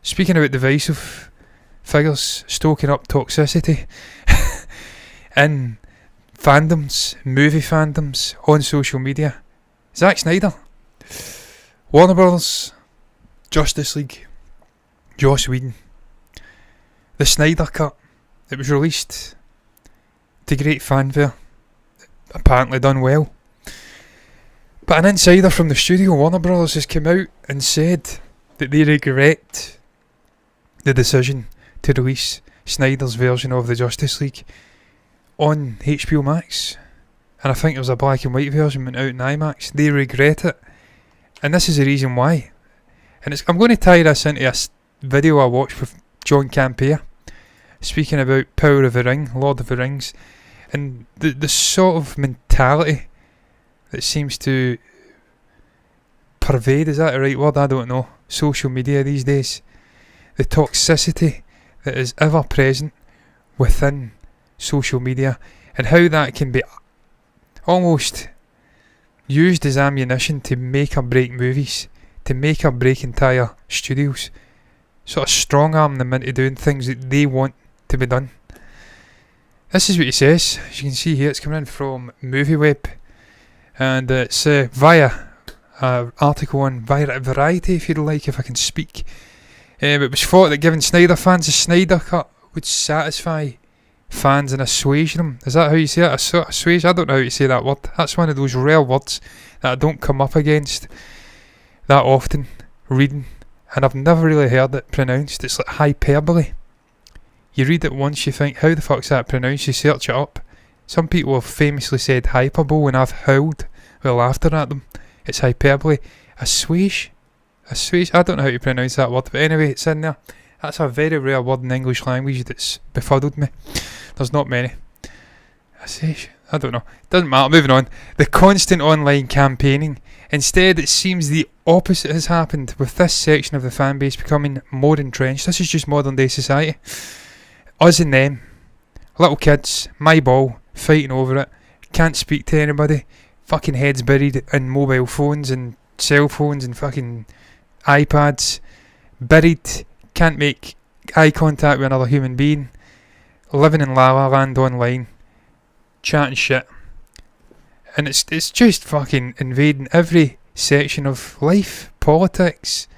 Speaking about divisive figures stoking up toxicity in fandoms, movie fandoms, on social media. Zack Snyder, Warner Brothers, Justice League, Joss Whedon, the Snyder Cut. It was released to great fanfare, apparently done well. But an insider from the studio, Warner Brothers, has come out and said that they regret the decision to release Snyder's version of the Justice League on HBO Max. And I think it was a black and white version went out in IMAX. They regret it. And this is the reason why. And I'm going to tie this into a video I watched with John Campea, speaking about Power of the Ring, Lord of the Rings, and the sort of mentality that seems to pervade, is that the right word? I don't know, social media these days. The toxicity that is ever present within social media, and how that can be almost used as ammunition to make or break movies, to make or break entire studios, sort of strong arm them into doing things that they want to be done. This is what he says. As you can see here, it's coming in from MovieWeb, and it's via article on Variety, if you'd like, if I can speak. It was thought that giving Snyder fans a Snyder Cut would satisfy fans and assuage them. Is that how you say it? Assuage? I don't know how you say that word. That's one of those rare words that I don't come up against that often reading, and I've never really heard it pronounced. It's like hyperbole. You read it once, you think, how the fuck's that pronounced? You search it up. Some people have famously said hyperbole, and I've howled with laughter at them. It's hyperbole. Assuage? I don't know how to pronounce that word, but anyway, it's in there. That's a very rare word in the English language that's befuddled me. There's not many. Assuage? I don't know. Doesn't matter, moving on. The constant online campaigning. Instead, it seems the opposite has happened, with this section of the fan base becoming more entrenched. This is just modern day society. Us and them. Little kids, my ball, fighting over it. Can't speak to anybody. Fucking heads buried in mobile phones and cell phones and fucking iPads. Buried. Can't make eye contact with another human being. Living in La La Land online. Chatting shit. And it's just fucking invading every section of life. Politics.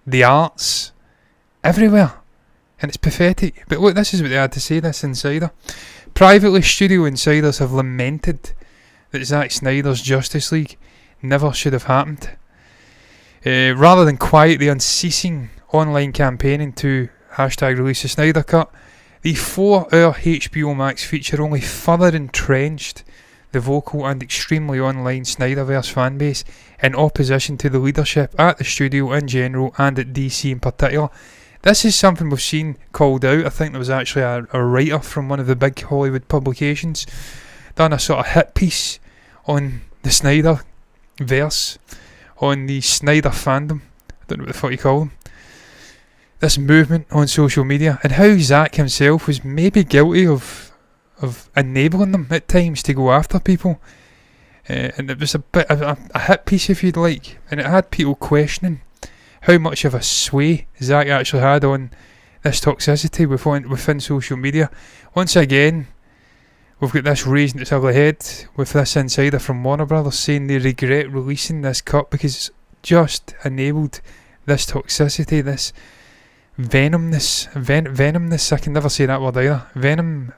The arts. Everywhere. And it's pathetic. But look, this is what they had to say, this insider. Privately, studio insiders have lamented that Zack Snyder's Justice League never should have happened. Rather than quiet the unceasing online campaigning to #release the Snyder Cut, the 4-hour HBO Max feature only further entrenched the vocal and extremely online Snyderverse fanbase in opposition to the leadership at the studio in general and at DC in particular. This is something we've seen called out. I think there was actually a writer from one of the big Hollywood publications done a sort of hit piece on the Snyder verse, on the Snyder fandom. I don't know what the fuck you call them. This movement on social media, and how Zack himself was maybe guilty of enabling them at times to go after people. And it was a bit of a hit piece, if you'd like, and it had people questioning how much of a sway Zack actually had on this toxicity within social media. Once again, we've got this raising its ugly head with this insider from Warner Brothers saying they regret releasing this cut because it's just enabled this toxicity, this venomness, I can never say that word either.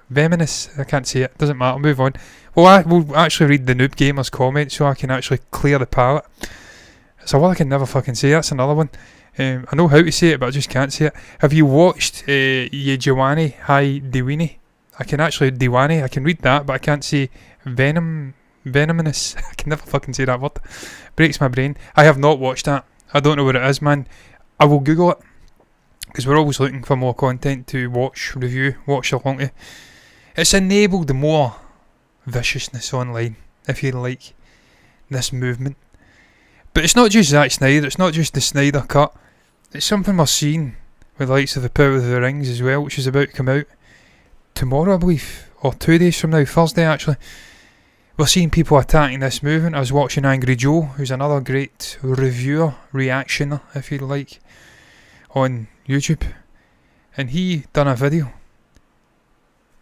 Venomous, I can't say it, doesn't matter, move on. Well, we'll actually read the Noob Gamer's comment so I can actually clear the palate. It's a word I can never fucking say, that's another one. I know how to say it, but I just can't say it. Have you watched Ye Jawani Hai Diwani? I can actually Diwani, I can read that, but I can't say venomous. I can never fucking say that word. Breaks my brain. I have not watched that. I don't know what it is, man. I will Google it, because we're always looking for more content to watch, review, watch along to. It's enabled more viciousness online, if you like, this movement. But it's not just Zack Snyder, it's not just the Snyder Cut. It's something we're seeing with the likes of the Power of the Rings as well, which is about to come out tomorrow, I believe, or 2 days from now, Thursday actually. We're seeing people attacking this movement. I was watching Angry Joe, who's another great reviewer, reactioner, if you like, on YouTube, and he done a video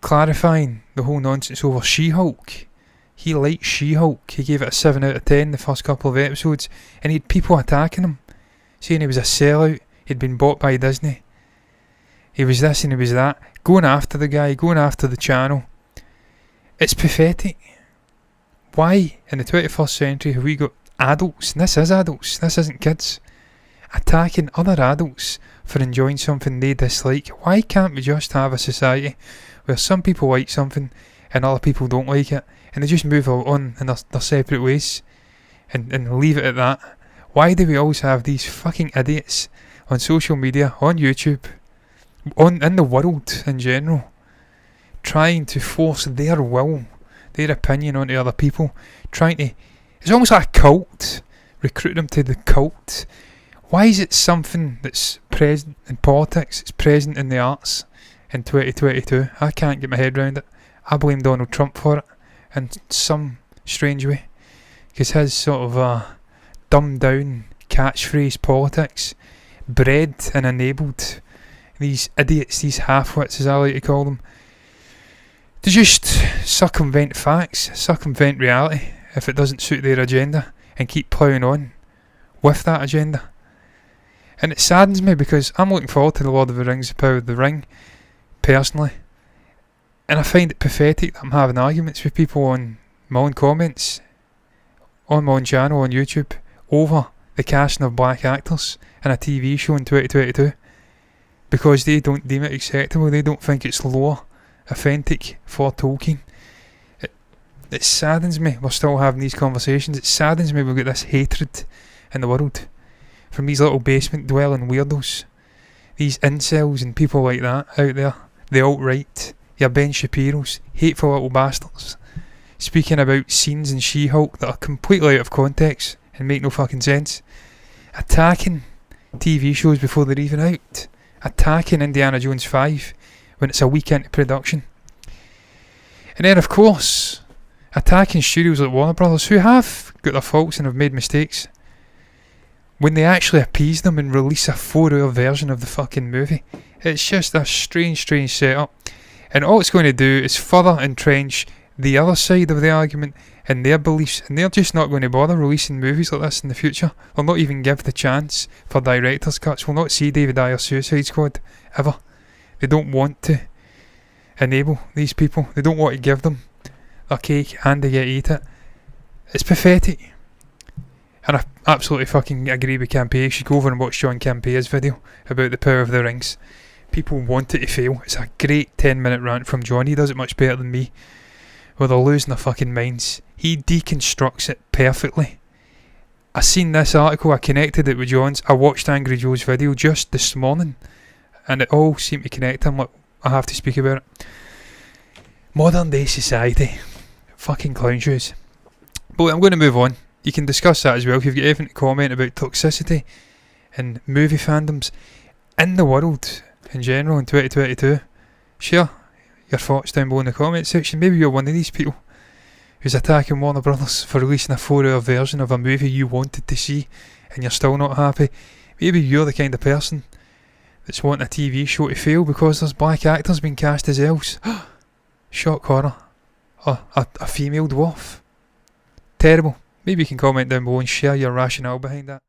clarifying the whole nonsense over She-Hulk. He liked She-Hulk. He gave it a 7 out of 10 the first couple of episodes, and he had people attacking him, saying he was a sellout, he'd been bought by Disney, he was this and he was that, going after the guy, going after the channel. It's pathetic. Why, in the 21st century, have we got adults, and this is adults, this isn't kids, attacking other adults for enjoying something they dislike? Why can't we just have a society where some people like something and other people don't like it, and they just move on in their separate ways and leave it at that? Why do we always have these fucking idiots on social media, on YouTube, in the world in general, trying to force their will, their opinion onto other people, it's almost like a cult, recruit them to the cult. Why is it something that's present in politics, it's present in the arts in 2022? I can't get my head around it. I blame Donald Trump for it in some strange way, because his sort of dumbed down catchphrase politics bred and enabled these idiots, these half-wits as I like to call them, to just circumvent facts, circumvent reality if it doesn't suit their agenda, and keep ploughing on with that agenda. And it saddens me, because I'm looking forward to The Lord of the Rings, The Power of the Ring, personally, and I find it pathetic that I'm having arguments with people on my own comments, on my own channel on YouTube, over the casting of black actors in a TV show in 2022, because they don't deem it acceptable, they don't think it's lore authentic for Tolkien. It saddens me we're still having these conversations. It saddens me we've got this hatred in the world from these little basement dwelling weirdos, these incels and people like that out there, the alt-right, your Ben Shapiro's, hateful little bastards, speaking about scenes in She-Hulk that are completely out of context and make no fucking sense, attacking TV shows before they're even out, attacking Indiana Jones 5 when it's a week into production, and then of course attacking studios like Warner Brothers, who have got their faults and have made mistakes, when they actually appease them and release a 4-hour version of the fucking movie. It's just a strange setup, and all it's going to do is further entrench the other side of the argument and their beliefs, and they're just not going to bother releasing movies like this in the future. They'll not even give the chance for director's cuts. We'll not see David Ayer's Suicide Squad ever. They don't want to enable these people, they don't want to give them their cake and they get to eat it. It's pathetic, and I absolutely fucking agree with Campea. You should go over and watch John Campea's video about The Power of the Rings. People want it to fail. It's a great 10-minute rant from John. He does it much better than me, where they're losing their fucking minds. He deconstructs it perfectly. I seen this article, I connected it with John's. I watched Angry Joe's video just this morning, and it all seemed to connect. I'm like, I have to speak about it. Modern day society, fucking clown shoes. But I'm going to move on. You can discuss that as well if you've got anything to comment about toxicity and movie fandoms in the world in general in 2022. Share your thoughts down below in the comment section. Maybe you're one of these people who's attacking Warner Brothers for releasing a 4-hour version of a movie you wanted to see and you're still not happy. Maybe you're the kind of person that's wanting a TV show to fail because there's black actors being cast as elves. Shock horror. A female dwarf. Terrible. Maybe you can comment down below and share your rationale behind that.